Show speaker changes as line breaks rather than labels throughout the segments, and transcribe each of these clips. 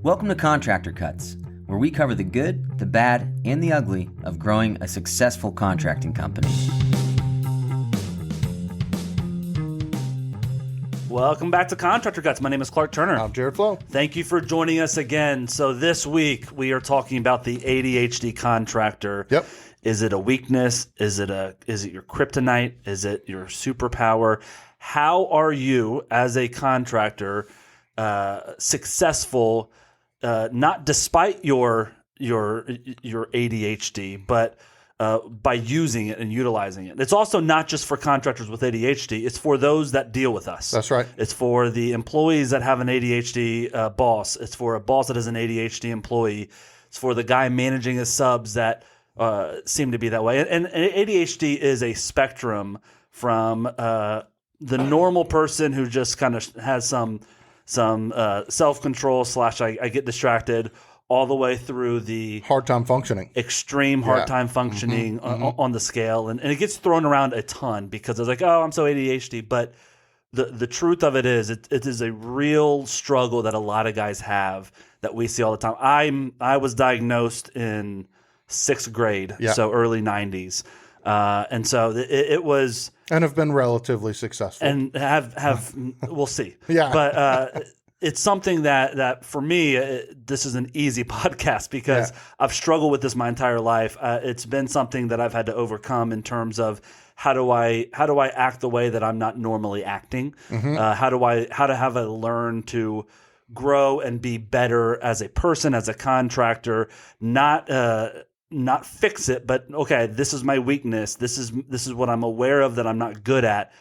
Welcome to Contractor Cuts, where we cover the good, the bad, and the ugly of growing a successful contracting company.
Welcome back to Contractor Cuts. My name is Clark Turner.
I'm Jared Flowe.
Thank you for joining us again. So this week we are talking about the ADHD contractor.
Yep.
Is it a weakness? Is it your kryptonite? Is it your superpower? How are you as a contractor successful? Not despite your ADHD, but by using it and utilizing it. It's also not just for contractors with ADHD. It's for those that deal with us.
That's right.
It's for the employees that have an ADHD boss. It's for a boss that is an ADHD employee. It's for the guy managing his subs that seem to be that way. And ADHD is a spectrum from the normal person who just kind of has some self-control / I get distracted, all the way through the
hard time functioning,
extreme hard time functioning on the scale. And it gets thrown around a ton because it's like, oh, I'm so ADHD. But the truth of it is, it is a real struggle that a lot of guys have that we see all the time. I was diagnosed in 6th grade, so early 90s. And so it was...
And have been relatively successful.
And have we'll see.
Yeah.
But it's something that for me, this is an easy podcast because I've struggled with this my entire life. It's been something that I've had to overcome in terms of how do I act the way that I'm not normally acting? How do I learn to grow and be better as a person, as a contractor, not fix it, but okay, this is my weakness. This is what I'm aware of that I'm not good at.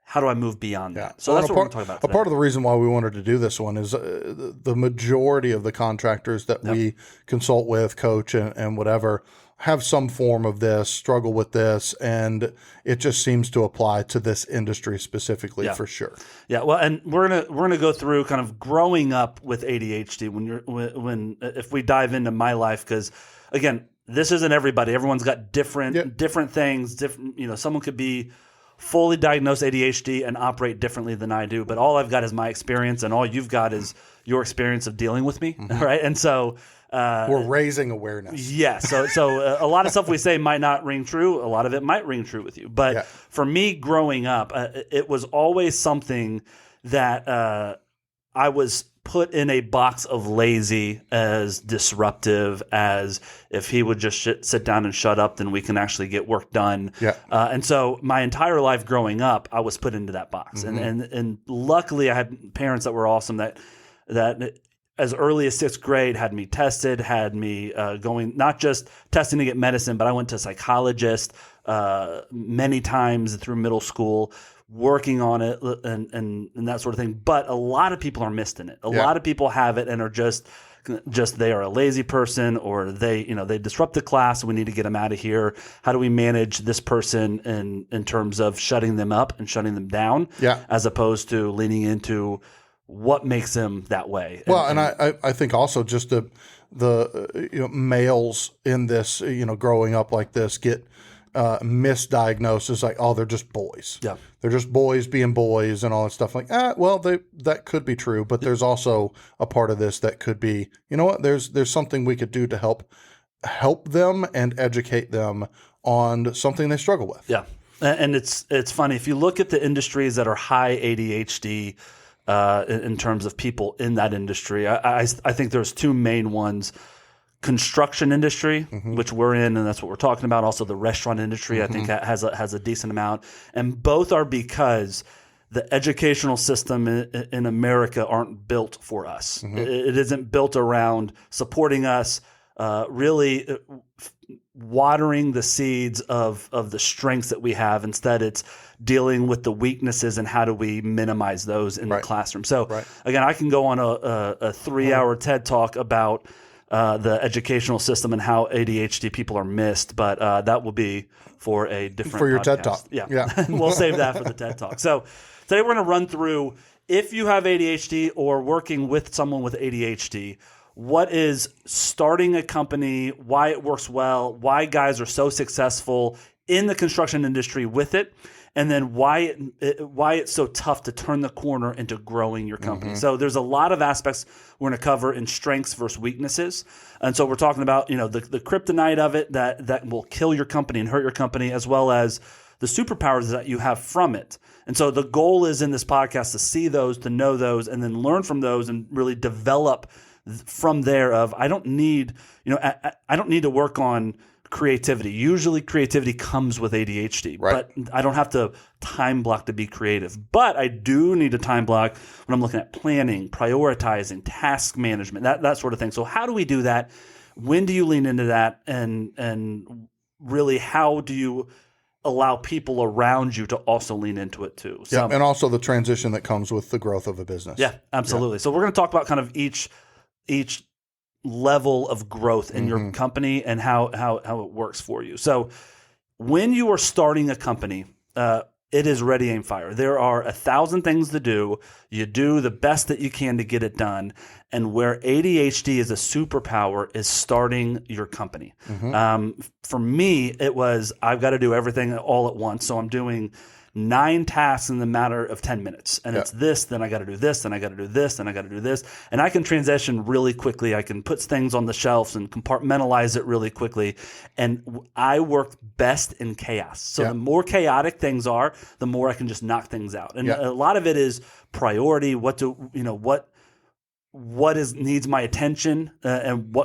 How do I move beyond that? So that's what we're talking about today.
A part of the reason why we wanted to do this one is the majority of the contractors that we consult with, coach, and whatever have some form of this, struggle with this, and it just seems to apply to this industry specifically for sure. Yeah,
well, and we're gonna go through kind of growing up with ADHD if we dive into my life, because again, this isn't everybody. Everyone's got different things. Someone could be fully diagnosed ADHD and operate differently than I do. But all I've got is my experience, and all you've got is your experience of dealing with me, right? And so
we're raising awareness.
Yeah. So a lot of stuff we say might not ring true. A lot of it might ring true with you. But for me, growing up, it was always something that I was put in a box of lazy, as disruptive, as if he would just sit down and shut up, then we can actually get work done. Yeah. And so my entire life growing up, I was put into that box. And luckily I had parents that were awesome that as early as 6th grade had me tested, had me going, not just testing to get medicine, but I went to a psychologist many times through middle school, working on it and that sort of thing. But a lot of people are missed in it. A lot of people have it and are just they are a lazy person, or they disrupt the class. We need to get them out of here. How do we manage this person in terms of shutting them up and shutting them down, as opposed to leaning into what makes them that way?
Well, and I think also just the males in this, growing up like this get misdiagnosed as like, oh, they're just boys. Yeah. They're just boys being boys and all that stuff. Like, that could be true, but there's also a part of this that could be, there's something we could do to help them and educate them on something they struggle with.
Yeah. And it's funny. If you look at the industries that are high ADHD, in terms of people in that industry, I think there's two main ones. Construction industry, which we're in, and that's what we're talking about. Also, the restaurant industry, I think, has a decent amount, and both are because the educational system in America aren't built for us. It isn't built around supporting us, really watering the seeds of the strengths that we have. Instead, it's dealing with the weaknesses and how do we minimize those in the classroom. So, again, I can go on a 3-hour TED talk about the educational system and how ADHD people are missed, but that will be for a different
for your
podcast.
TED talk.
Yeah. We'll save that for the TED talk. So today we're going to run through, if you have ADHD or working with someone with ADHD, what is starting a company, why it works well, why guys are so successful in the construction industry with it, and then why it's so tough to turn the corner into growing your company. So there's a lot of aspects we're going to cover in strengths versus weaknesses. And so we're talking about, the kryptonite of it that will kill your company and hurt your company, as well as the superpowers that you have from it. And so the goal is in this podcast to see those, to know those, and then learn from those and really develop from there of, I don't need to work on creativity. Usually creativity comes with ADHD, but I don't have to time block to be creative. But I do need a time block when I'm looking at planning, prioritizing, task management, that sort of thing. So how do we do that? When do you lean into that? And really, how do you allow people around you to also lean into it too?
So, and also the transition that comes with the growth of a business.
Yeah, absolutely. So we're going to talk about kind of each level of growth in your company and how it works for you. So when you are starting a company, it is ready, aim, fire. There are 1,000 things to do. You do the best that you can to get it done. And where ADHD is a superpower is starting your company. For me, it was, I've got to do everything all at once. So I'm doing 9 tasks in the matter of 10 minutes. And it's this, then I got to do this, then I got to do this, then I got to do this. And I can transition really quickly. I can put things on the shelves and compartmentalize it really quickly. And I work best in chaos. So the more chaotic things are, the more I can just knock things out. And a lot of it is priority. What needs my attention, and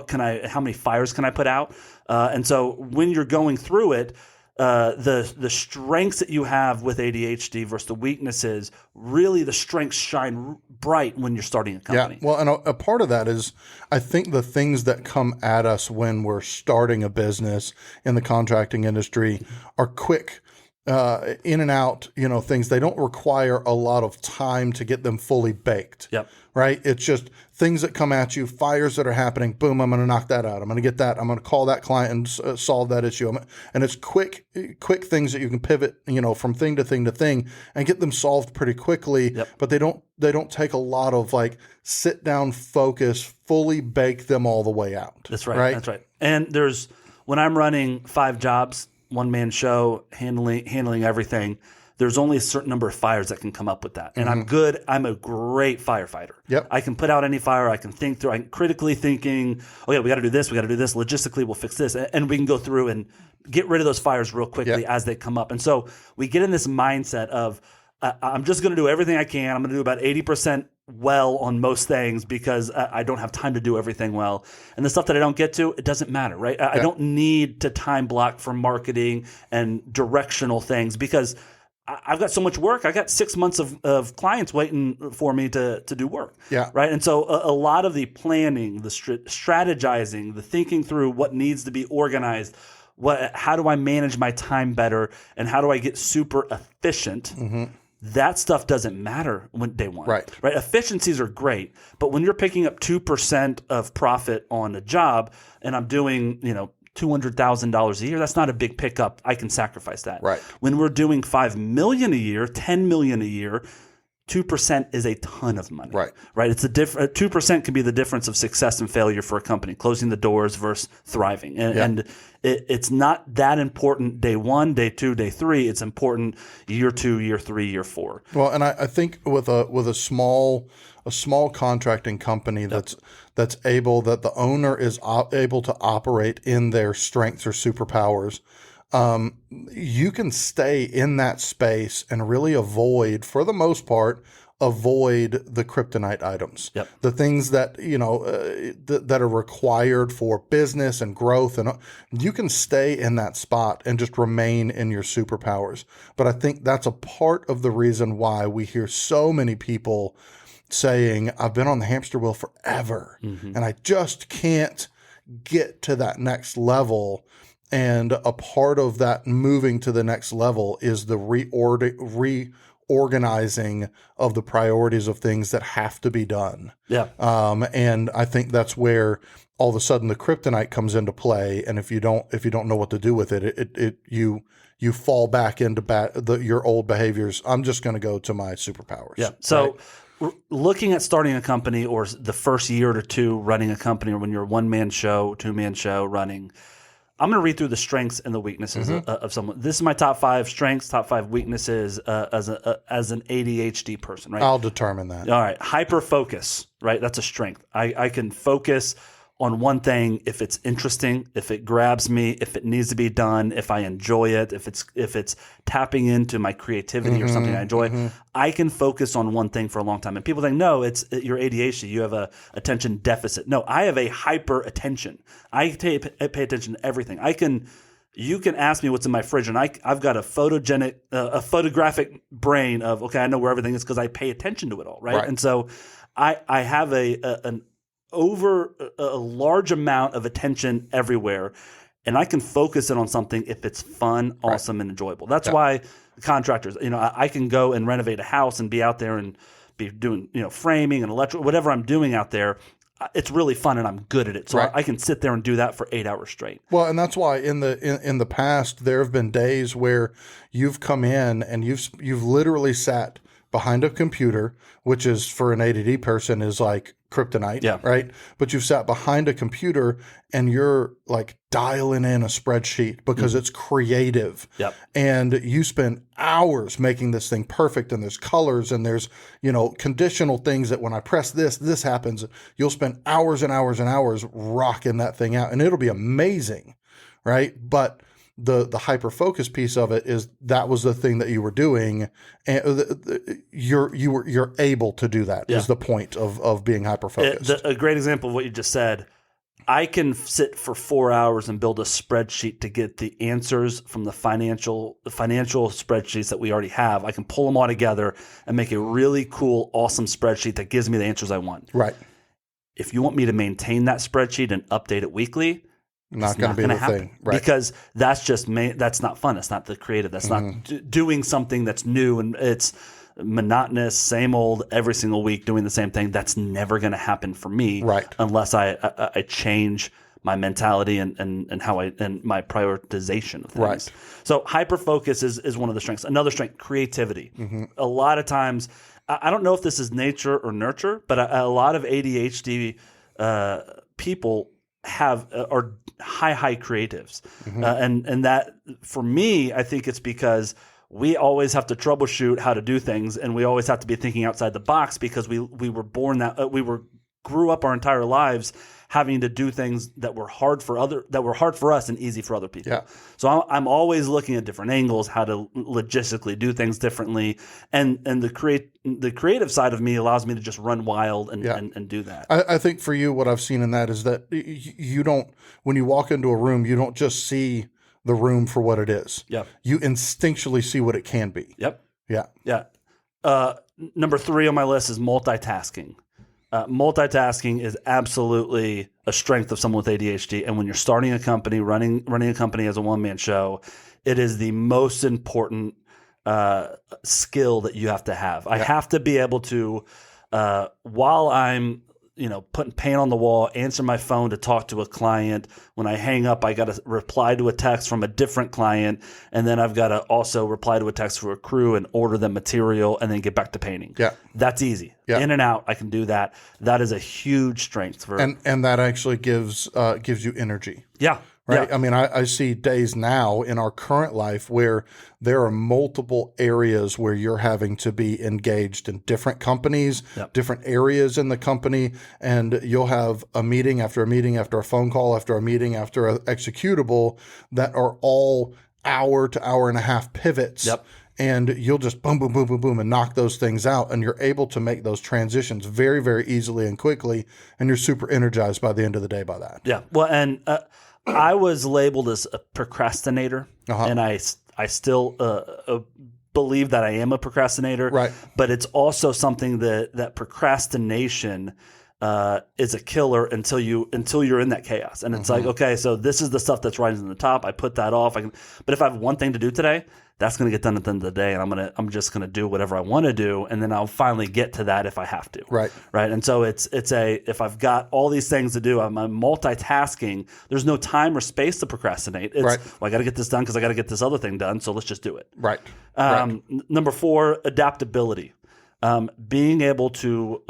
how many fires can I put out? And so when you're going through it, the strengths that you have with ADHD versus the weaknesses, really the strengths shine bright when you're starting a company.
Yeah, well, and a part of that is, I think the things that come at us when we're starting a business in the contracting industry are quick, in and out, things. They don't require a lot of time to get them fully baked. Right? It's just things that come at you, fires that are happening. Boom, I'm going to knock that out. I'm going to get that. I'm going to call that client and solve that issue. And it's quick things that you can pivot, from thing to thing to thing and get them solved pretty quickly. But they don't take a lot of sit down, focus, fully bake them all the way out.
That's right. That's right. And when I'm running 5 jobs, one-man show, handling everything, there's only a certain number of fires that can come up with that. And I'm a great firefighter. I can put out any fire. I can think through. I'm critically thinking, we got to do this. We got to do this. Logistically, we'll fix this. And we can go through and get rid of those fires real quickly as they come up. And so we get in this mindset of, I'm just going to do everything I can. I'm going to do about 80% well on most things because I don't have time to do everything well. And the stuff that I don't get to, it doesn't matter, right? I don't need to time block for marketing and directional things because I've got so much work. I got 6 months of clients waiting for me to do work. Right. And so a lot of the planning, the strategizing, the thinking through what needs to be organized, how do I manage my time better, and how do I get super efficient? That stuff doesn't matter when day one. Right. Efficiencies are great, but when you're picking up 2% of profit on a job, and I'm doing, $200,000 a year, that's not a big pickup. I can sacrifice that.
Right.
When we're doing $5 million a year, $10 million a year, 2% is a ton of money. Right. It's 2% can be the difference of success and failure for a company, closing the doors versus thriving. And it's not that important day 1, day 2, day 3. It's important year 2, year 3, year 4.
Well, and I think with a small contracting company that the owner is able to operate in their strengths or superpowers, you can stay in that space and really avoid, for the most part, the kryptonite items, the things that that are required for business and growth, and you can stay in that spot and just remain in your superpowers. But I think that's a part of the reason why we hear so many people saying, I've been on the hamster wheel forever and I just can't get to that next level. And a part of that moving to the next level is the reorganizing of the priorities of things that have to be done. And I think that's where all of a sudden the kryptonite comes into play. And if you don't know what to do with it, you fall back into your old behaviors. I'm just going to go to my superpowers.
So looking at starting a company, or the first year or two running a company, or when you're a one-man show, two-man show running, I'm going to read through the strengths and the weaknesses of someone. This is my top 5 strengths, top 5 weaknesses as an ADHD person, right?
I'll determine that.
All right. Hyper focus, right? That's a strength. I can focus on one thing if it's interesting, if it grabs me, if it needs to be done, if I enjoy it, if it's tapping into my creativity or something I enjoy, I can focus on one thing for a long time. And people think, no, you're ADHD. You have a attention deficit. No, I have a hyper attention. I pay attention to everything. You can ask me what's in my fridge, and I've got a photographic brain of, okay, I know where everything is because I pay attention to it all, right? And so I have a large amount of attention everywhere, and I can focus it on something if it's fun, awesome, and enjoyable. That's why contractors, I can go and renovate a house and be out there and be doing, framing and electrical, whatever I'm doing out there. It's really fun and I'm good at it. So I can sit there and do that for 8 hours straight.
Well, and that's why in the past, there have been days where you've come in and you've literally sat behind a computer, which is for an ADD person is like kryptonite, right? But you've sat behind a computer and you're like dialing in a spreadsheet because it's creative. And you spend hours making this thing perfect, and there's colors and there's, conditional things that when I press this happens. You'll spend hours and hours and hours rocking that thing out, and it'll be amazing, right? But the hyper focus piece of it is that was the thing that you were doing, and you're able to do that. Is the point of being hyper focused.
A great example of what you just said. I can sit for 4 hours and build a spreadsheet to get the answers from the financial spreadsheets that we already have. I can pull them all together and make a really cool, awesome spreadsheet that gives me the answers I want.
Right.
If you want me to maintain that spreadsheet and update it weekly,
not going to be the thing, right?
Because that's just that's not fun. It's not the creative. That's not doing something that's new, and it's monotonous, same old every single week doing the same thing. That's never going to happen for me,
right?
Unless I change my mentality and how and my prioritization of things.
Right.
So hyper focus is one of the strengths. Another strength, creativity. A lot of times, I don't know if this is nature or nurture, but a lot of ADHD people are high creatives. And that for me, I think it's because we always have to troubleshoot how to do things, and we always have to be thinking outside the box because we were born that grew up our entire lives having to do things that were hard for us and easy for other people. So I'm always looking at different angles, how to logistically do things differently, and the creative side of me allows me to just run wild and do that.
I think for you, what I've seen in that is that you don't, when you walk into a room, you don't just see the room for what it is. You instinctually see what it can be.
Number 3 on my list is multitasking. Multitasking is absolutely a strength of someone with ADHD. And when you're starting a company, running a company as a one-man show, it is the most important skill that you have to have. I have to be able to, while I'm putting paint on the wall, answer my phone to talk to a client. When I hang up, I got to reply to a text from a different client. And then I've got to also reply to a text for a crew and order them material and then get back to painting. That's easy. In and out, I can do that. That is a huge strength.
And that actually gives you energy.
Right.
I mean, I see days now in our current life where there are multiple areas where you're having to be engaged in different companies, different areas in the company, and you'll have a meeting after a meeting after a phone call after a meeting after an executable that are all hour to hour and a half pivots. And you'll just boom, boom, boom, boom, boom, and knock those things out. And you're able to make those transitions very, very easily and quickly. And you're super energized by the end of the day by that.
Well, and I was labeled as a procrastinator, and I still believe that I am a procrastinator.
Right.
But it's also something that procrastination is a killer until you're in that chaos. And it's like, okay, so this is the stuff that's rising to the top. I put that off. But if I have one thing to do today, that's going to get done at the end of the day, and I'm just going to do whatever I want to do, and then I'll finally get to that if I have to.
Right.
And so if I've got all these things to do, I'm multitasking. There's no time or space to procrastinate. It's, well, I got to get this done because I got to get this other thing done. So let's just do it.
Right.
Number 4, adaptability. Being able to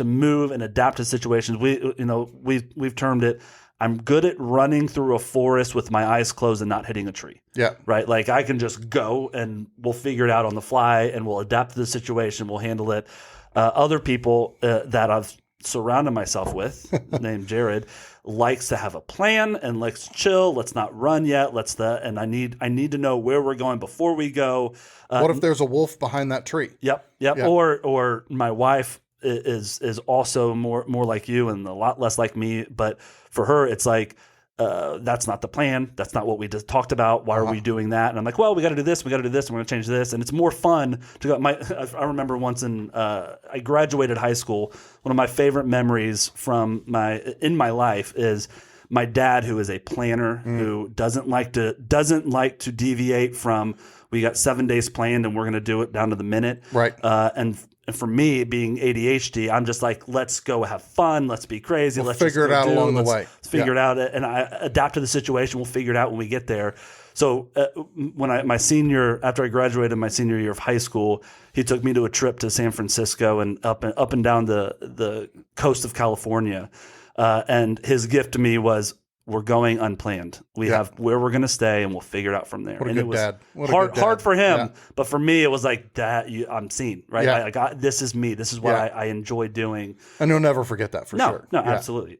move and adapt to situations. We've termed it. I'm good at running through a forest with my eyes closed and not hitting a tree.
Yeah.
Right. Like I can just go and we'll figure it out on the fly and we'll adapt to the situation. We'll handle it. Other people that I've surrounded myself with, named Jared, likes to have a plan and likes to chill. Let's not run yet. And I need to know where we're going before we go.
What if there's a wolf behind that tree?
Yep. Or my wife is also more like you and a lot less like me. But for her, it's like, that's not the plan. That's not what we just talked about. Why are we doing that? And I'm like, well, we got to do this. We got to do this. And we're going to change this. And it's more fun to go. I remember once I graduated high school. One of my favorite memories in my life is my dad, who is a planner, who doesn't like to deviate from, we got 7 days planned and we're going to do it down to the minute.
Right.
And for me, being ADHD, I'm just like, let's go have fun. Let's be crazy.
We'll
let's
figure it out along the way.
Let's figure it out. And I adapt to the situation. We'll figure it out when we get there. So after I graduated my senior year of high school, he took me to a trip to San Francisco and up and down the coast of California. And his gift to me was, we're going unplanned. We have where we're going to stay, and we'll figure it out from there.
What a
and
good
it was
dad. What a good dad.
hard for him,
Yeah.
but for me, it was like, Dad, I'm seen, right?
Yeah.
This is me. This is what I enjoy doing.
And you'll never forget that for sure.
No, absolutely.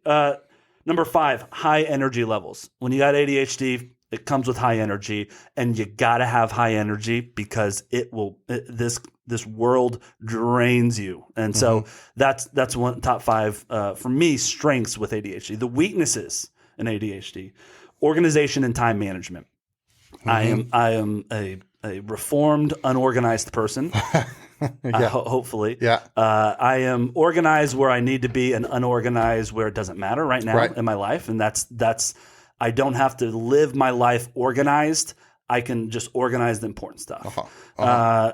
Number 5, high energy levels. When you got ADHD, it comes with high energy, and you got to have high energy because this world drains you. And so that's one top 5 for me, strengths with ADHD. The weaknesses in ADHD, organization and time management. I am a reformed, unorganized person. Hopefully.
Yeah.
I am organized where I need to be and unorganized where it doesn't matter right now in my life. And that's I don't have to live my life organized. I can just organize the important stuff.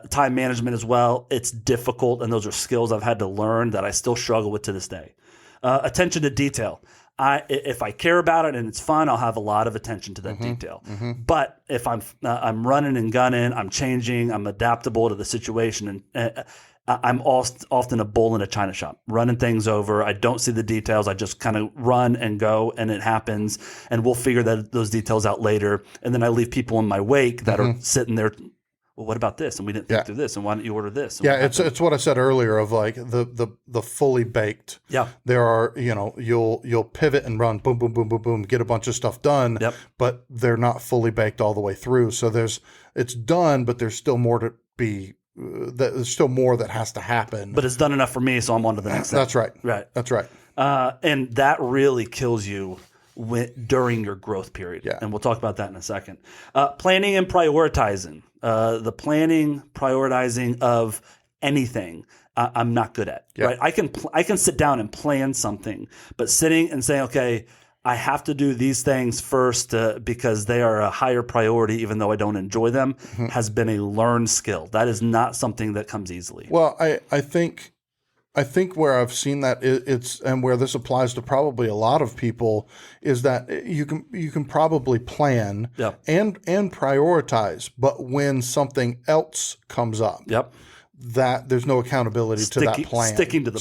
Time management as well. It's difficult, and those are skills I've had to learn that I still struggle with to this day. Attention to detail. If I care about it and it's fun, I'll have a lot of attention to that detail. But if I'm running and gunning, I'm changing, I'm adaptable to the situation, and I'm often a bull in a china shop, running things over. I don't see the details. I just kind of run and go, and it happens, and we'll figure those details out later. And then I leave people in my wake that are sitting there. Well, what about this? And we didn't think through this. And why don't you order this? And
it's what I said earlier of like the fully baked.
Yeah.
There are, you'll pivot and run, boom, boom, boom, boom, boom, get a bunch of stuff done.
Yep.
But they're not fully baked all the way through. So it's done, but there's still more to be. There's still more that has to happen.
But it's done enough for me, so I'm on to the next thing.
That's right.
Right.
That's right.
And that really kills you during your growth period.
Yeah.
And we'll talk about that in a second. Planning and prioritizing. The planning, prioritizing of anything, I'm not good at.
Yeah.
Right? I can sit down and plan something, but sitting and saying, okay, I have to do these things first because they are a higher priority, even though I don't enjoy them, has been a learned skill. That is not something that comes easily.
Well, I think where I've seen that it's and where this applies to probably a lot of people is that you can probably plan and prioritize, but when something else comes up, that there's no accountability to that plan.
Sticking to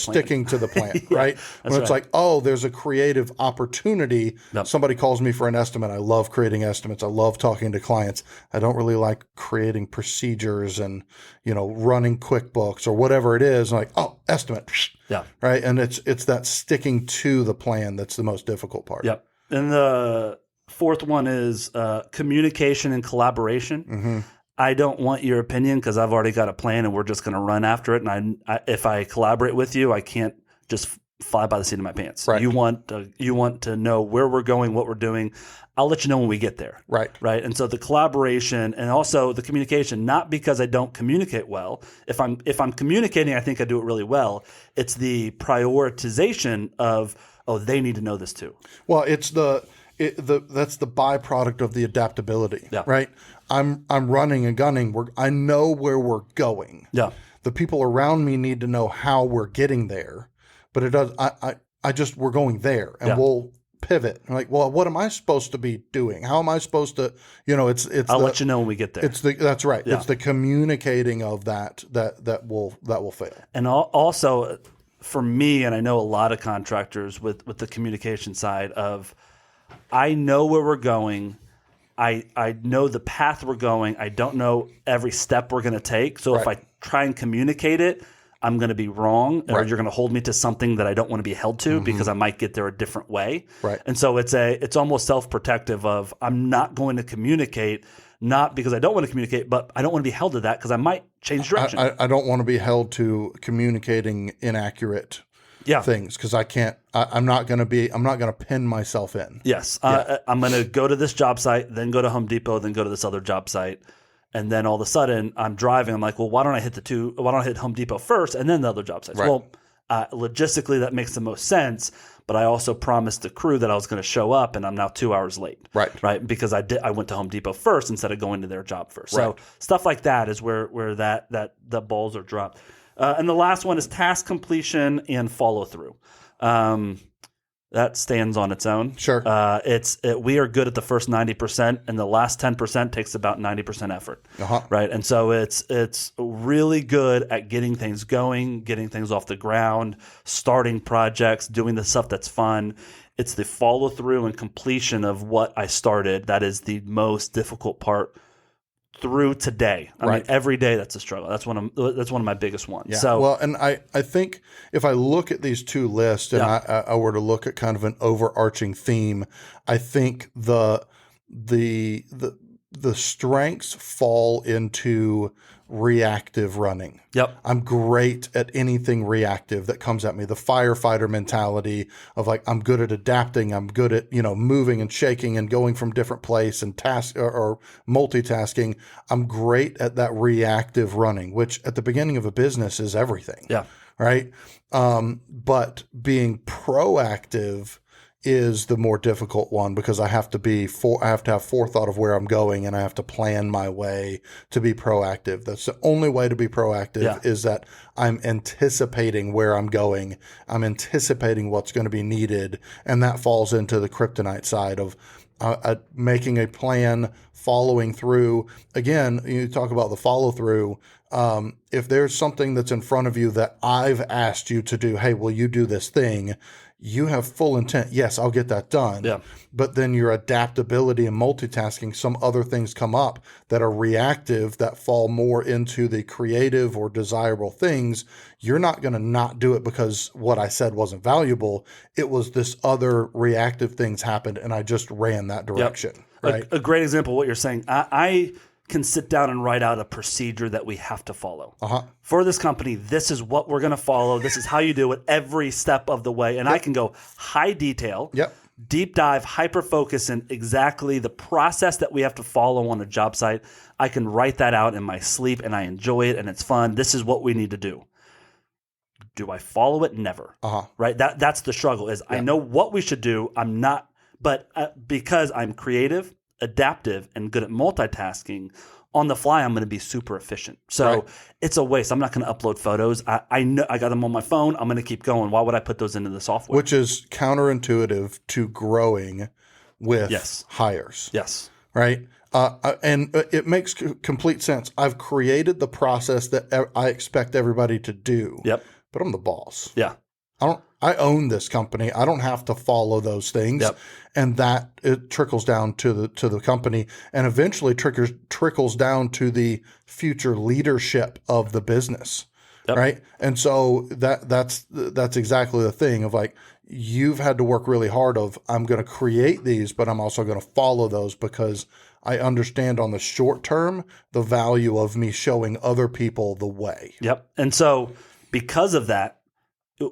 the plan,
right? When it's like, oh, there's a creative opportunity. Somebody calls me for an estimate. I love creating estimates. I love talking to clients. I don't really like creating procedures and, running QuickBooks or whatever it is. I'm like, oh, estimate.
Yeah.
Right. And it's that sticking to the plan that's the most difficult part.
Yep. And the fourth one is communication and collaboration. I don't want your opinion because I've already got a plan and we're just going to run after it. And if I collaborate with you, I can't just fly by the seat of my pants.
Right.
You want to know where we're going, what we're doing. I'll let you know when we get there.
Right.
Right. And so the collaboration and also the communication, not because I don't communicate well. If I'm communicating, I think I do it really well. It's the prioritization of, oh, they need to know this too.
Well, that's the byproduct of the adaptability.
Yeah.
Right. I'm running and gunning. I know where we're going.
Yeah.
The people around me need to know how we're getting there, but it does. We're going there, and we'll pivot. I'm like, well, what am I supposed to be doing? How am I supposed to? It's. I'll
let you know when we get there.
That's right. Yeah. It's the communicating of that will fail.
And also, for me, and I know a lot of contractors with the communication side of. I know where we're going. I know the path we're going. I don't know every step we're going to take. So if I try and communicate it, I'm going to be wrong, or you're going to hold me to something that I don't want to be held to because I might get there a different way.
Right.
And so it's almost self-protective of I'm not going to communicate, not because I don't want to communicate, but I don't want to be held to that because I might change direction.
I don't want to be held to communicating inaccurate things because I can't. I'm not going to pin myself in.
Yes. I'm going to go to this job site, then go to Home Depot, then go to this other job site. And then all of a sudden I'm driving. I'm like, well, why don't I hit Home Depot first and then the other job sites?
Right.
Well, logistically that makes the most sense. But I also promised the crew that I was going to show up, and I'm now 2 hours late. Right. Because I went to Home Depot first instead of going to their job first. So stuff like that is where the balls are dropped. And the last one is task completion and follow through. That stands on its own.
Sure.
We are good at the first 90%, and the last 10% takes about 90% effort. Right. And so it's really good at getting things going, getting things off the ground, starting projects, doing the stuff that's fun. It's the follow through and completion of what I started that is the most difficult part through today. I mean, every day that's a struggle. That's one of my biggest ones.
Yeah.
So,
well, and I think if I look at these two lists and I were to look at kind of an overarching theme, I think the strengths fall into reactive running.
Yep.
I'm great at anything reactive that comes at me. The firefighter mentality of like, I'm good at adapting. I'm good at, moving and shaking and going from different place and task or multitasking. I'm great at that reactive running, which at the beginning of a business is everything.
Yeah.
Right. But being proactive is the more difficult one because I have to have forethought of where I'm going, and I have to plan my way to be proactive. That's the only way to be proactive is that I'm anticipating where I'm going. I'm anticipating what's going to be needed. And that falls into the kryptonite side of making a plan, following through. Again, you talk about the follow through. If there's something that's in front of you that I've asked you to do, hey, will you do this thing? You have full intent. Yes, I'll get that done.
Yeah.
But then your adaptability and multitasking, some other things come up that are reactive that fall more into the creative or desirable things. You're not going to not do it because what I said wasn't valuable. It was this other reactive things happened and I just ran that direction.
Yep.
Right.
A great example of what you're saying. I can sit down and write out a procedure that we have to follow. For this company, this is what we're going to follow. This is how you do it every step of the way. And I can go high detail, deep dive, hyper focus in exactly the process that we have to follow on a job site. I can write that out in my sleep and I enjoy it and it's fun. This is what we need to do. Do I follow it? Never. Right? That's the struggle is I know what we should do. I'm not, but because I'm creative, adaptive, and good at multitasking, on the fly, I'm going to be super efficient. So it's a waste. I'm not going to upload photos. I know I got them on my phone. I'm going to keep going. Why would I put those into the software?
Which is counterintuitive to growing with hires.
Yes.
Right. And it makes complete sense. I've created the process that I expect everybody to do.
Yep.
But I'm the boss.
Yeah.
I own this company. I don't have to follow those things.
Yep.
And that it trickles down to the company and eventually trickles down to the future leadership of the business. Yep. Right. And so that's exactly the thing of like, you've had to work really hard of, I'm going to create these, but I'm also going to follow those because I understand on the short term, the value of me showing other people the way.
Yep. And so because of that,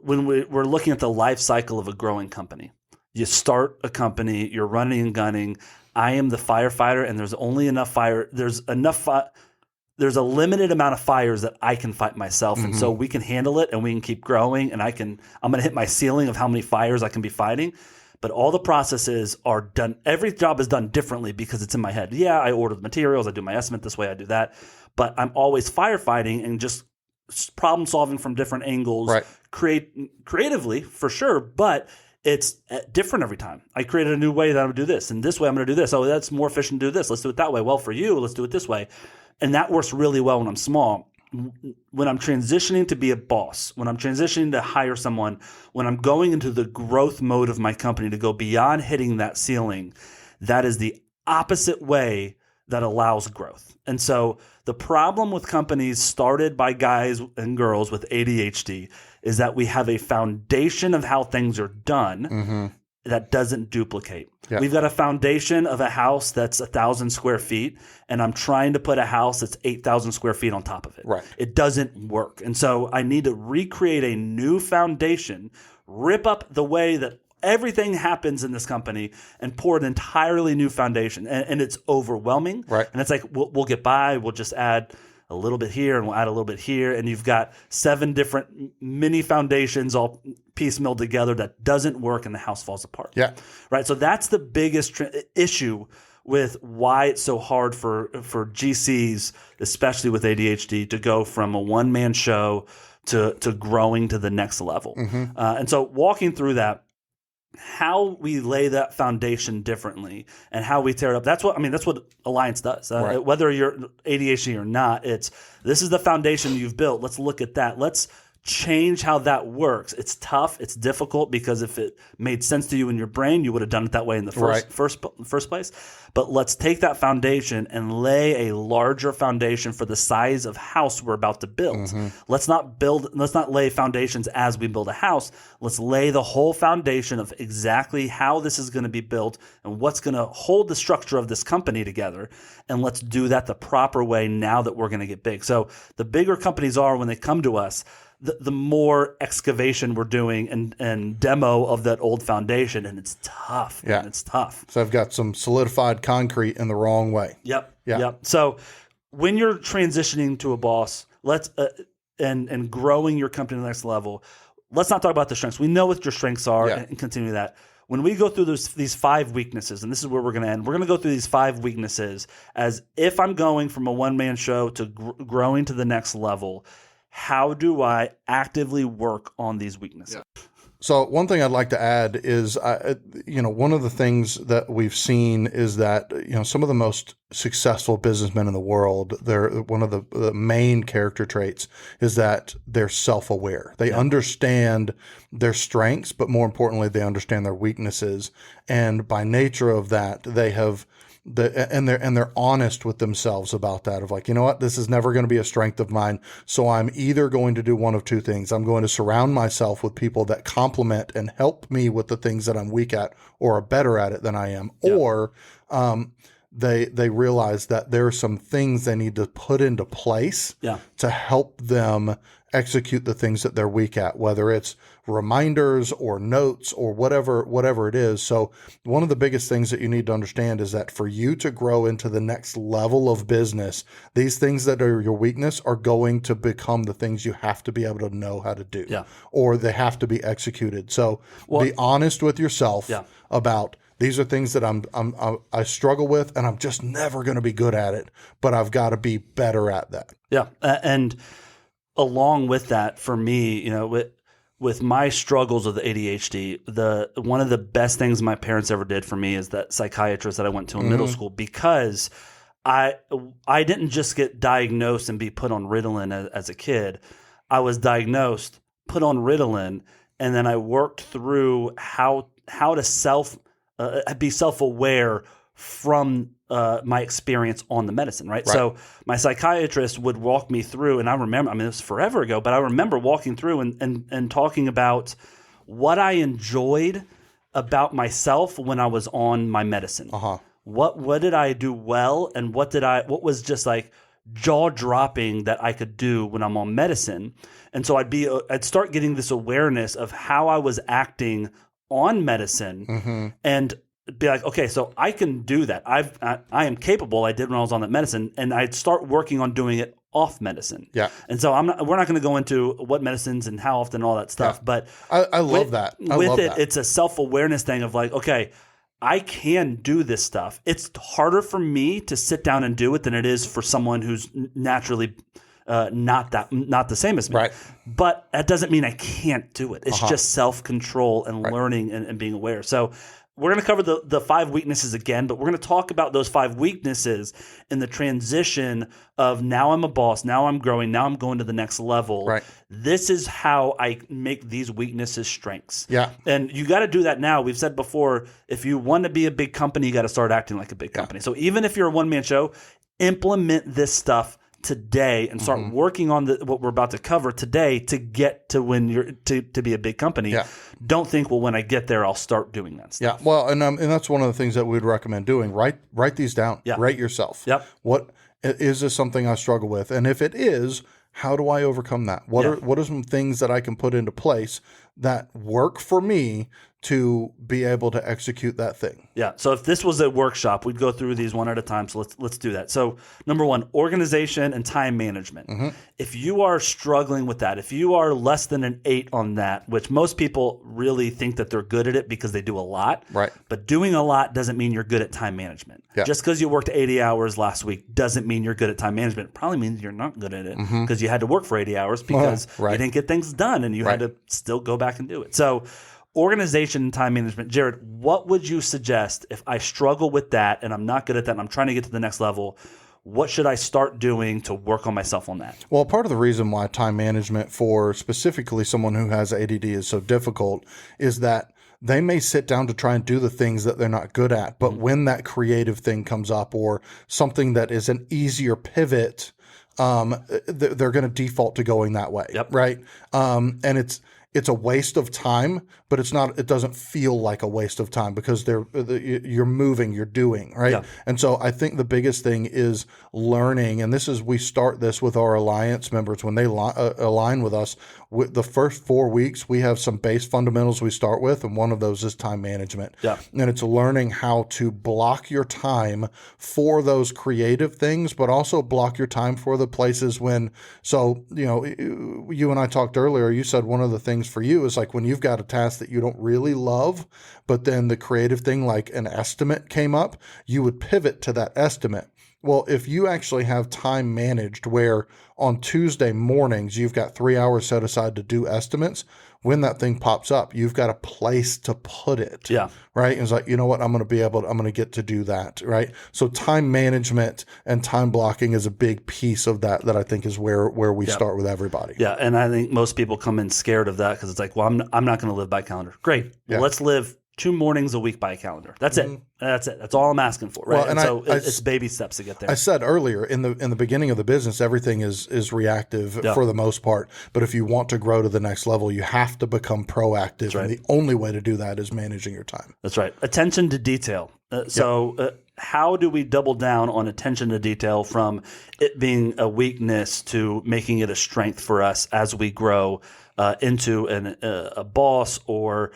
when we're looking at the life cycle of a growing company, you start a company, you're running and gunning. I am the firefighter, and there's only enough fire. There's a limited amount of fires that I can fight myself, and so we can handle it, and we can keep growing. And I'm going to hit my ceiling of how many fires I can be fighting. But all the processes are done. Every job is done differently because it's in my head. Yeah, I order the materials, I do my estimate this way, I do that. But I'm always firefighting and just problem solving from different angles, creatively for sure, but it's different every time. I created a new way that I'm going to do this, and this way I'm going to do this. Oh, that's more efficient to do this. Let's do it that way. Well, for you, let's do it this way. And that works really well when I'm small. when I'm transitioning to be a boss, when I'm transitioning to hire someone, when I'm going into the growth mode of my company to go beyond hitting that ceiling, that is the opposite way that allows growth. And so the problem with companies started by guys and girls with ADHD is that we have a foundation of how things are done that doesn't duplicate. Yeah. We've got a foundation of a house that's 1,000 square feet, and I'm trying to put a house that's 8,000 square feet on top of it.
Right.
It doesn't work. And so I need to recreate a new foundation, rip up the way that everything happens in this company, and pour an entirely new foundation. And it's overwhelming.
Right.
And it's like, we'll get by. We'll just add a little bit here and we'll add a little bit here. And you've got 7 different mini foundations all piecemeal together that doesn't work, and the house falls apart.
Yeah.
Right. So that's the biggest issue with why it's so hard for GCs, especially with ADHD, to go from a one-man show to growing to the next level. And so walking through that, how we lay that foundation differently and how we tear it up. That's what Alliance does.
Right.
Whether you're ADHD or not, this is the foundation you've built. Let's look at that. Let's change how that works. It's tough. It's difficult because if it made sense to you in your brain, you would have done it that way in the first place. But let's take that foundation and lay a larger foundation for the size of house we're about to build. Let's not lay foundations as we build a house. Let's lay the whole foundation of exactly how this is going to be built and what's going to hold the structure of this company together. And let's do that the proper way now that we're going to get big. So the bigger companies are, when they come to us, the more excavation we're doing and demo of that old foundation, and it's tough.
Yeah,
man, it's tough.
So I've got some solidified concrete in the wrong way.
Yep. So when you're transitioning to a boss, and growing your company to the next level, let's not talk about the strengths. We know what your strengths are, and continue that. When we go through these 5 weaknesses, and this is where we're going to end, we're going to go through these 5 weaknesses as if I'm going from a one-man show to growing to the next level. How do I actively work on these weaknesses?
Yeah. So one thing I'd like to add is, one of the things that we've seen is that, some of the most successful businessmen in the world, one of the main character traits is that they're self-aware. They understand their strengths, but more importantly, they understand their weaknesses. And by nature of that, they're honest with themselves about that, of like, you know what, this is never going to be a strength of mine. So I'm either going to do one of 2 things. I'm going to surround myself with people that complement and help me with the things that I'm weak at or are better at it than I am. Yep. Or they realize that there are some things they need to put into place to help them execute the things that they're weak at, whether it's reminders or notes or whatever it is. So one of the biggest things that you need to understand is that for you to grow into the next level of business, these things that are your weakness are going to become the things you have to be able to know how to do, or they have to be executed. So be honest with yourself about, these are things that I struggle with, and I'm just never going to be good at it, but I've got to be better at that.
Yeah. And along with that, for me, with my struggles with ADHD, one of the best things my parents ever did for me is that psychiatrist that I went to in middle school, because I didn't just get diagnosed and be put on Ritalin as a kid. I was diagnosed, put on Ritalin, and then I worked through how to be self-aware from my experience on the medicine, right? So my psychiatrist would walk me through, and I remember, it was forever ago, but I remember walking through and talking about what I enjoyed about myself when I was on my medicine. What did I do well, and what was just like jaw-dropping that I could do when I'm on medicine. And so I'd start getting this awareness of how I was acting on medicine, and be like, okay, so I can do that. I am capable. I did when I was on that medicine, and I'd start working on doing it off medicine. Yeah. And so we're not going to go into what medicines and how often and all that stuff, but
I love that.
It's a self-awareness thing of like, okay, I can do this stuff. It's harder for me to sit down and do it than it is for someone who's naturally not the same as me. Right. But that doesn't mean I can't do it. It's just self-control and learning and being aware. So we're going to cover the 5 weaknesses again, but we're going to talk about those 5 weaknesses in the transition of now I'm a boss, now I'm growing, now I'm going to the next level.
Right.
This is how I make these weaknesses strengths.
Yeah.
And you got to do that now. We've said before, if you want to be a big company, you got to start acting like a big company. So even if you're a one-man show, implement this stuff today and start working on what we're about to cover today to get to when you're to be a big company.
Yeah.
Don't think, well, when I get there, I'll start doing that stuff.
Yeah. Well, and that's one of the things that we'd recommend doing. Write these down.
Yeah.
Rate yourself.
Yep.
What is this something I struggle with? And if it is, how do I overcome that? What are some things that I can put into place that work for me to be able to execute that thing?
Yeah. So if this was a workshop, we'd go through these one at a time. So let's do that. So number 1, organization and time management. If you are struggling with that, if you are less than an 8 on that, which most people really think that they're good at it because they do a lot.
Right.
But doing a lot doesn't mean you're good at time management.
Yeah.
Just because you worked 80 hours last week doesn't mean you're good at time management. It probably means you're not good at it because you had to work for 80 hours because you didn't get things done and you had to still go back and do it. So organization and time management. Jared, what would you suggest if I struggle with that and I'm not good at that and I'm trying to get to the next level? What should I start doing to work on myself on that?
Well, part of the reason why time management for specifically someone who has ADD is so difficult is that they may sit down to try and do the things that they're not good at. But when that creative thing comes up or something that is an easier pivot, they're going to default to going that way.
Yep.
Right. And it's a waste of time, but it doesn't feel like a waste of time because you're moving, you're doing, right?
Yeah.
And so I think the biggest thing is learning, and we start this with our alliance members when they align with us. With the first 4 weeks, we have some base fundamentals we start with, and one of those is time management.
Yeah.
And it's learning how to block your time for those creative things, but also block your time for the places when, so, you and I talked earlier, you said one of the things for you is like when you've got a task that you don't really love, but then the creative thing like an estimate came up, you would pivot to that estimate. Well, if you actually have time managed where on Tuesday mornings you've got 3 hours set aside to do estimates, when that thing pops up, you've got a place to put it.
Yeah.
Right. And it's like, you know what, I'm going to get to do that. Right. So time management and time blocking is a big piece of that I think is where we start with everybody.
Yeah. And I think most people come in scared of that because it's like, well, I'm not going to live by calendar. Great. Well, let's live 2 mornings a week by calendar. That's it. That's it. That's all I'm asking for. Right.
Well, and
it's baby steps to get there.
I said earlier in the beginning of the business, everything is reactive for the most part. But if you want to grow to the next level, you have to become proactive.
Right.
And the only way to do that is managing your time.
That's right. Attention to detail. How do we double down on attention to detail from it being a weakness to making it a strength for us as we grow into a boss or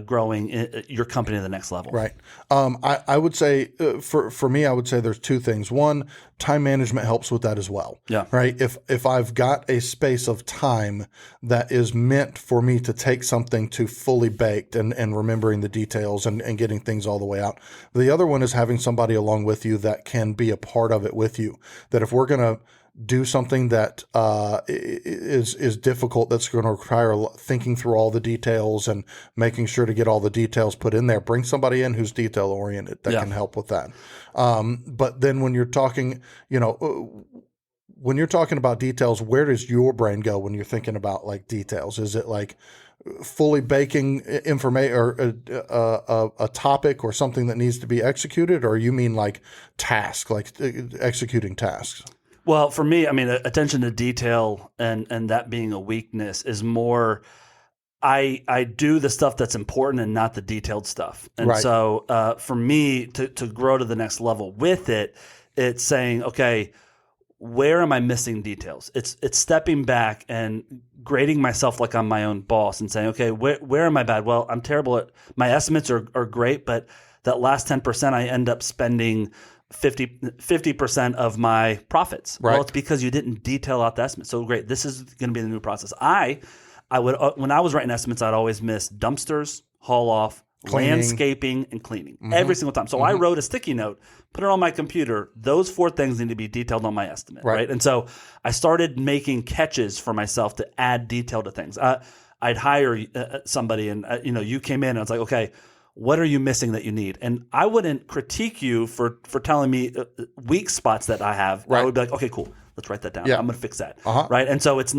growing your company to the next level?
Right. I would say for me, I would say there's 2 things. One, time management helps with that as well.
Yeah.
Right. If I've got a space of time that is meant for me to take something to fully baked and remembering the details and getting things all the way out. The other one is having somebody along with you that can be a part of it with you. That if we're going to do something that is difficult, that's going to require thinking through all the details and making sure to get all the details put in there. Bring somebody in who's detail oriented that can help with that. But then when you're talking, when you're talking about details, where does your brain go when you're thinking about like details? Is it like fully baking information or a topic or something that needs to be executed, or you mean like task, like executing tasks?
Well, for me, I mean, attention to detail and that being a weakness is more, I do the stuff that's important and not the detailed stuff. And so for me to grow to the next level with it, it's saying, okay, where am I missing details? It's stepping back and grading myself like I'm my own boss and saying, okay, where am I bad? Well, I'm terrible at, my estimates are great, but that last 10% I end up spending 50% of my profits.
Right.
Well, it's because you didn't detail out the estimate. So great. This is going to be the new process. I would, when I was writing estimates, I'd always miss dumpsters, haul off, cleaning, landscaping, and cleaning every single time. So I wrote a sticky note, put it on my computer. Those 4 things need to be detailed on my estimate. Right. And so I started making catches for myself to add detail to things. I'd hire somebody and, you came in and I was like, okay, what are you missing that you need? And I wouldn't critique you for telling me weak spots that I have. Right. I would be like, okay, cool. Let's write that down. Yeah. I'm going to fix that. Right. And so it's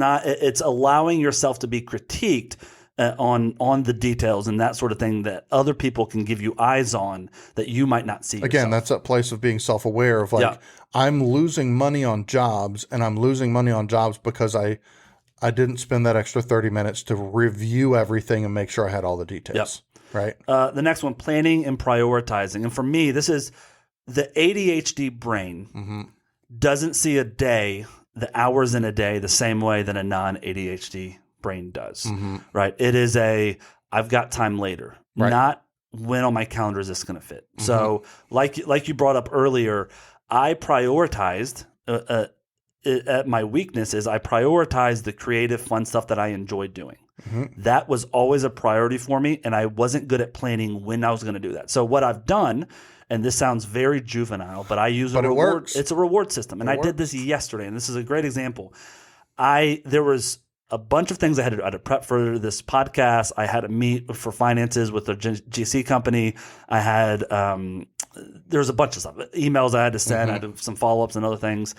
allowing yourself to be critiqued on the details and that sort of thing that other people can give you eyes on that you might not see.
Again, that's that place of being self-aware of like, I'm losing money on jobs, and I'm losing money on jobs because I didn't spend that extra 30 minutes to review everything and make sure I had all the details. Right.
The next one, planning and prioritizing. And for me, this is the ADHD brain doesn't see the hours in a day the same way that a non-ADHD brain does. Right. It is I've got time later, not when on my calendar is this going to fit. So like you brought up earlier, I prioritized at my weakness is I prioritized the creative, fun stuff that I enjoyed doing. That was always a priority for me, and I wasn't good at planning when I was going to do that. So what I've done, and this sounds very juvenile, but I use a reward. It's a reward system, and I did this yesterday, and this is a great example. There was a bunch of things I had to do. I had to prep for this podcast. I had to meet for finances with a GC company. I had there's a bunch of stuff, emails I had to send. I had some follow-ups and other things.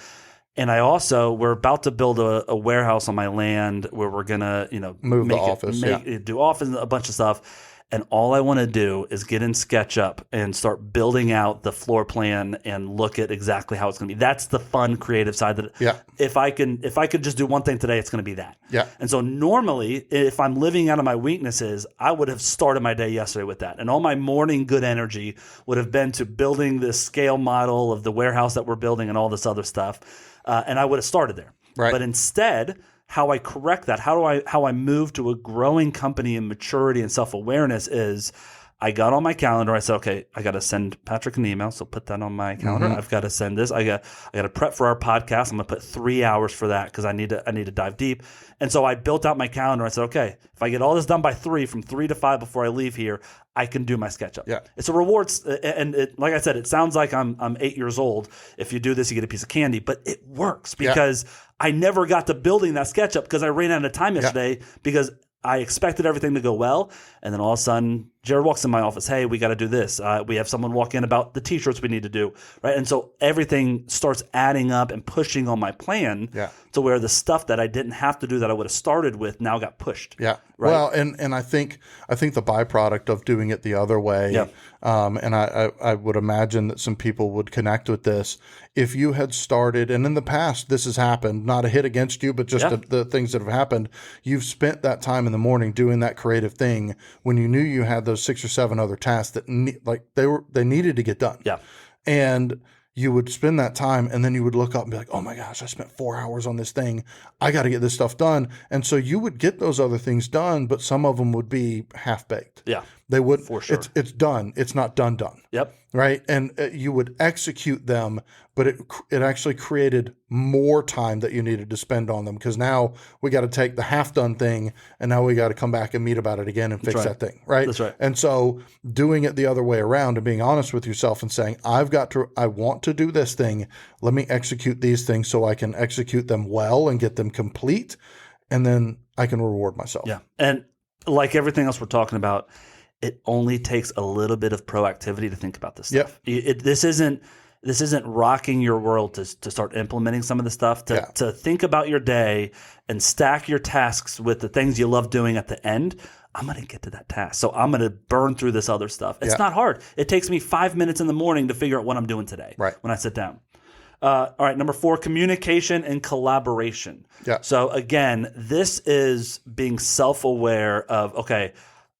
And we're about to build a warehouse on my land where we're going to,
move the office,
do office, a bunch of stuff. And all I want to do is get in SketchUp and start building out the floor plan and look at exactly how it's going to be. That's the fun, creative side. If I could just do one thing today, it's going to be that.
Yeah.
And so normally, if I'm living out of my weaknesses, I would have started my day yesterday with that. And all my morning good energy would have been to building this scale model of the warehouse that we're building and all this other stuff. And I would have started there.
Right.
But instead, how I correct that, how I move to a growing company in maturity and self-awareness is I got on my calendar. I said, okay, I got to send Patrick an email. So put that on my calendar. I've got to send this. I got to prep for our podcast. I'm going to put 3 hours for that because I need to dive deep. And so I built out my calendar. I said, okay, if I get all this done by 3, from 3 to 5 before I leave here, I can do my SketchUp.
Yeah.
It's a rewards. And like I said, it sounds like I'm 8 years old. If you do this, you get a piece of candy, but it works because I never got to building that SketchUp because I ran out of time yesterday because I expected everything to go well. And then all of a sudden, Jared walks in my office. Hey, we got to do this. We have someone walk in about the t-shirts we need to do. Right. And so everything starts adding up and pushing on my plan to where the stuff that I didn't have to do that I would have started with now got pushed.
Yeah.
Right?
Well, and I think the byproduct of doing it the other way, and I would imagine that some people would connect with this. If you had started, and in the past this has happened, not a hit against you, but just the things that have happened, you've spent that time in the morning doing that creative thing when you knew you had those 6 or 7 other tasks that they needed to get done.
Yeah.
And you would spend that time, and then you would look up and be like, oh my gosh, I spent 4 hours on this thing. I got to get this stuff done. And so you would get those other things done, but some of them would be half-baked.
Yeah.
They would.
For sure.
It's done. It's not done.
Yep.
Right. And you would execute them, but it actually created more time that you needed to spend on them because now we got to take the half done thing and now we got to come back and meet about it again and fix that thing. Right.
That's right.
And so doing it the other way around and being honest with yourself and saying, I want to do this thing. Let me execute these things so I can execute them well and get them complete. And then I can reward myself.
Yeah. And like everything else we're talking about, it only takes a little bit of proactivity to think about this stuff. This isn't rocking your world to start implementing some of the stuff, to think about your day and stack your tasks with the things you love doing at the end. I'm going to get to that task. So I'm going to burn through this other stuff. It's not hard. It takes me 5 minutes in the morning to figure out what I'm doing today when I sit down. All right, number 4, communication and collaboration.
Yeah.
So again, this is being self-aware of, okay,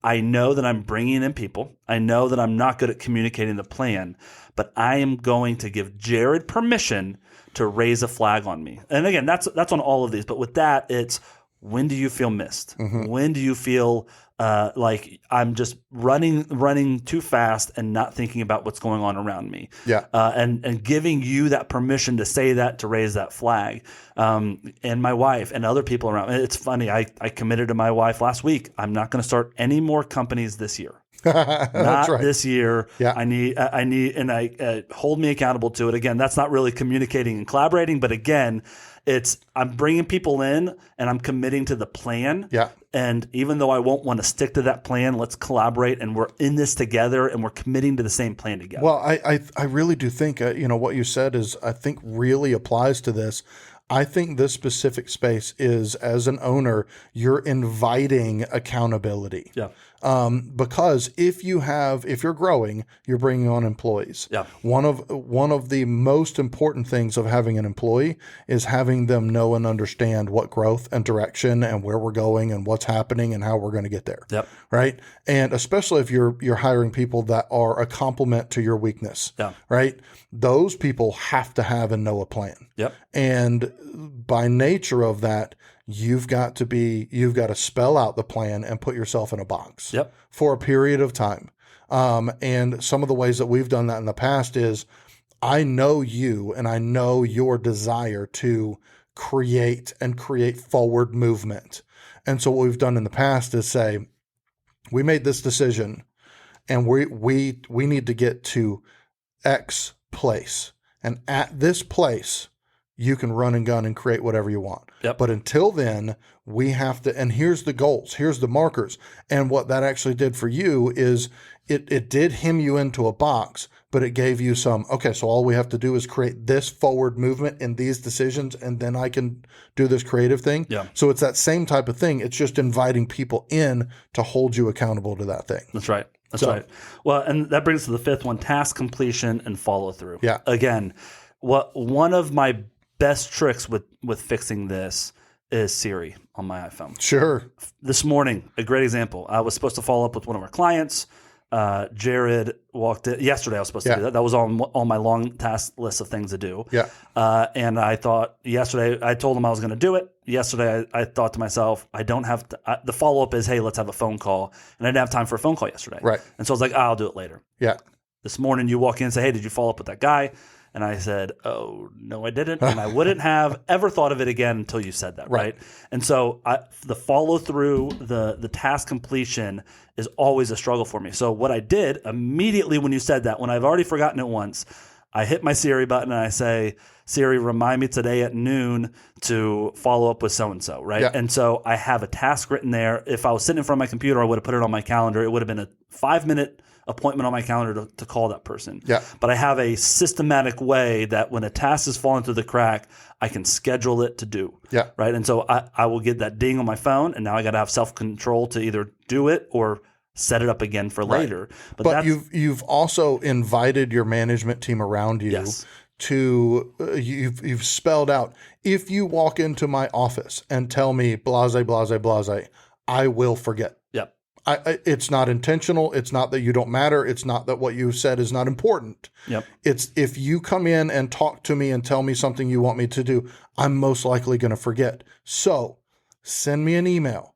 I know that I'm bringing in people. I know that I'm not good at communicating the plan, but I am going to give Jared permission to raise a flag on me. And again, that's on all of these. But with that, it's when do you feel missed? When do you feel like I'm just running too fast and not thinking about what's going on around me?
Yeah.
And giving you that permission to say that, to raise that flag. And my wife and other people around. It's funny. I committed to my wife last week. I'm not going to start any more companies this year. Not this year.
Yeah.
I need, and I hold me accountable to it. Again, that's not really communicating and collaborating, but again, It's I'm bringing people in and I'm committing to the plan.
Yeah.
And even though I won't want to stick to that plan, let's collaborate and we're in this together and we're committing to the same plan together.
Well, I really do think, what you said is, I think really applies to this. I think this specific space is, as an owner, you're inviting accountability.
Yeah.
Because if you're growing, you're bringing on employees.
Yeah.
One of the most important things of having an employee is having them know and understand what growth and direction and where we're going and what's happening and how we're going to get there.
Yep.
Right. And especially if you're hiring people that are a complement to your weakness.
Yeah.
Right. Those people have to have and know a plan.
Yep.
And by nature of that, you've got to spell out the plan and put yourself in a box.
Yep.
For a period of time. And some of the ways that we've done that in the past is, I know you and I know your desire to create forward movement. And so what we've done in the past is say, we made this decision and we need to get to X place. And at this place, you can run and gun and create whatever you want.
Yep.
But until then, we have to, and here's the goals, here's the markers. And what that actually did for you is it did hem you into a box, but it gave you so all we have to do is create this forward movement in these decisions, and then I can do this creative thing.
Yeah.
So it's that same type of thing. It's just inviting people in to hold you accountable to that thing.
That's right. That's right. Well, and that brings us to the fifth one, task completion and follow through.
Yeah.
Again, one of my best tricks with fixing this is Siri on my iPhone.
Sure.
This morning, a great example. I was supposed to follow up with one of our clients. Jared walked in yesterday. I was supposed to do that. That was on my long task list of things to do.
Yeah.
And I thought yesterday, I told him I was going to do it. Yesterday, I thought to myself, I don't have to, the follow up is, hey, let's have a phone call. And I didn't have time for a phone call yesterday.
Right.
And so I was like, I'll do it later.
Yeah.
This morning, you walk in and say, hey, did you follow up with that guy? And I said, oh, no, I didn't. And I wouldn't have ever thought of it again until you said that, right? And so the follow through, the task completion is always a struggle for me. So what I did immediately when you said that, when I've already forgotten it once, I hit my Siri button and I say, Siri, remind me today at noon to follow up with so-and-so, right?
Yeah.
And so I have a task written there. If I was sitting in front of my computer, I would have put it on my calendar. It would have been a 5-minute appointment on my calendar to call that person.
Yeah.
But I have a systematic way that when a task is falling through the crack, I can schedule it to do.
Yeah.
Right. And so I will get that ding on my phone, and now I got to have self-control to either do it or set it up again for later.
But you've also invited your management team around you.
Yes.
You've spelled out, if you walk into my office and tell me blase, blase, blase, I will forget.
Yep.
It's not intentional. It's not that you don't matter. It's not that what you said is not important.
Yep.
It's if you come in and talk to me and tell me something you want me to do, I'm most likely going to forget. So send me an email.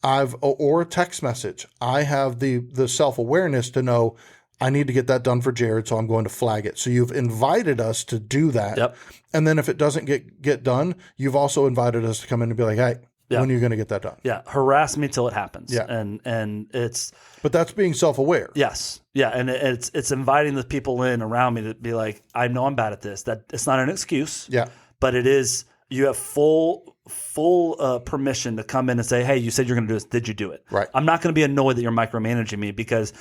Or a text message. I have the self-awareness to know I need to get that done for Jared, so I'm going to flag it. So you've invited us to do that.
Yep.
And then if it doesn't get done, you've also invited us to come in and be like, hey, when are you going to get that done?
Yeah. Harass me till it happens.
Yeah.
And it's.
But that's being self-aware.
Yes. Yeah. And it's inviting the people in around me to be like, I know I'm bad at this. That it's not an excuse.
Yeah.
But it is, you have full permission to come in and say, hey, you said you're going to do this. Did you do it?
Right.
I'm not going to be annoyed that you're micromanaging me because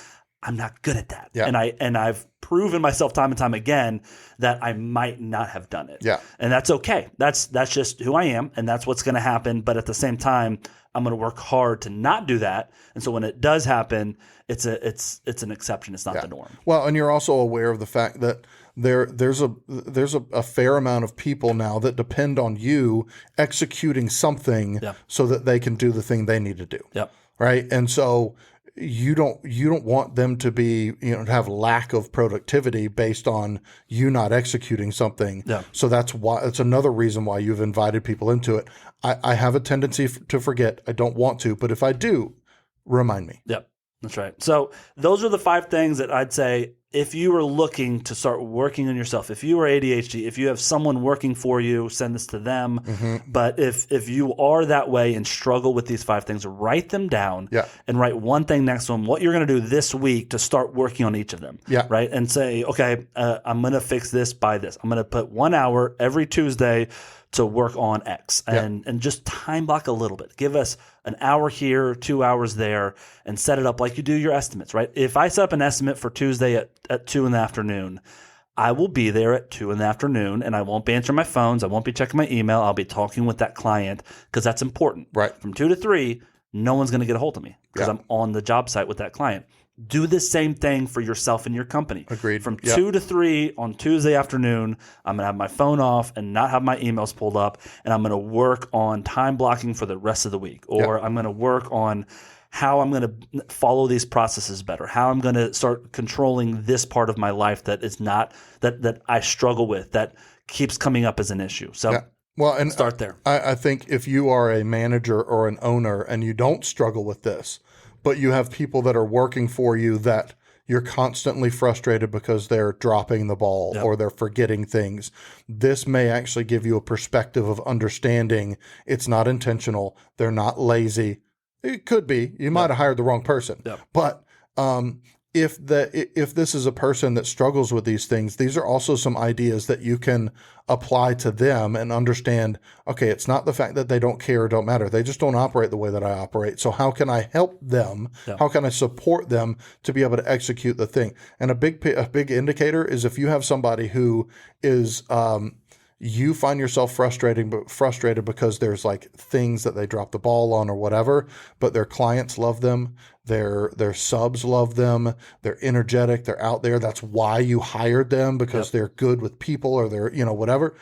I'm not good at that.
Yeah.
And I've proven myself time and time again that I might not have done it.
Yeah.
And that's okay. That's just who I am, and that's what's going to happen. But at the same time, I'm going to work hard to not do that. And so when it does happen, it's an exception. It's not the norm.
Well, and you're also aware of the fact that there's a fair amount of people now that depend on you executing something so that they can do the thing they need to do.
Yep.
Right. And so you don't want them to be, to have lack of productivity based on you not executing something.
Yeah.
So that's another reason why you've invited people into it. I have a tendency to forget. I don't want to, but if I do, remind me.
Yep. That's right. So those are the 5 things that I'd say if you are looking to start working on yourself, if you are ADHD, if you have someone working for you, send this to them. But if you are that way and struggle with these 5 things, write them down and write one thing next to them, what you're going to do this week to start working on each of them. Right. And say, okay, I'm going to fix this by this. I'm going to put 1 hour every Tuesday to work on X and just time block a little bit. Give us an hour here, 2 hours there, and set it up like you do your estimates, right? If I set up an estimate for Tuesday at 2 in the afternoon, I will be there at 2 in the afternoon, and I won't be answering my phones. I won't be checking my email. I'll be talking with that client because that's important.
Right.
From 2 to 3, no one's going to get a hold of me because I'm on the job site with that client. Do the same thing for yourself and your company.
Agreed.
From 2 to 3 on Tuesday afternoon, I'm going to have my phone off and not have my emails pulled up, and I'm going to work on time blocking for the rest of the week. Or I'm going to work on how I'm going to follow these processes better, how I'm going to start controlling this part of my life that is not that I struggle with, that keeps coming up as an issue. So
well, and
start there.
I think if you are a manager or an owner and you don't struggle with this, but you have people that are working for you that you're constantly frustrated because they're dropping the ball or they're forgetting things, this may actually give you a perspective of understanding it's not intentional. They're not lazy. It could be. You might have hired the wrong person. But if this is a person that struggles with these things, these are also some ideas that you can apply to them and understand, okay, it's not the fact that they don't care or don't matter. They just don't operate the way that I operate. So how can I help them? How can I support them to be able to execute the thing? And a big indicator is if you have somebody who is you find yourself frustrated because there's like things that they drop the ball on or whatever, but their clients love them, their subs love them, they're energetic, they're out there. That's why you hired them, because they're good with people or they're, whatever.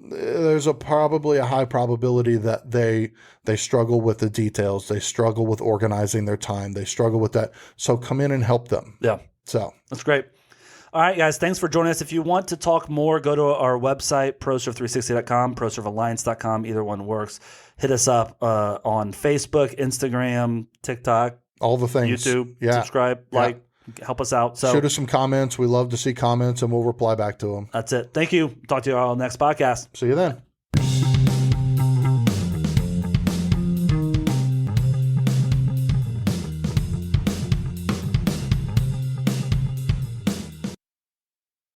There's probably a high probability that they struggle with the details. They struggle with organizing their time. They struggle with that. So come in and help them.
Yeah.
So that's
great. All right, guys, thanks for joining us. If you want to talk more, go to our website, ProServe360.com, ProServeAlliance.com. Either one works. Hit us up on Facebook, Instagram, TikTok.
All the things.
YouTube. Subscribe, like, help us out. So
shoot us some comments. We love to see comments, and we'll reply back to them.
That's it. Thank you. Talk to you all on the next podcast.
See you then.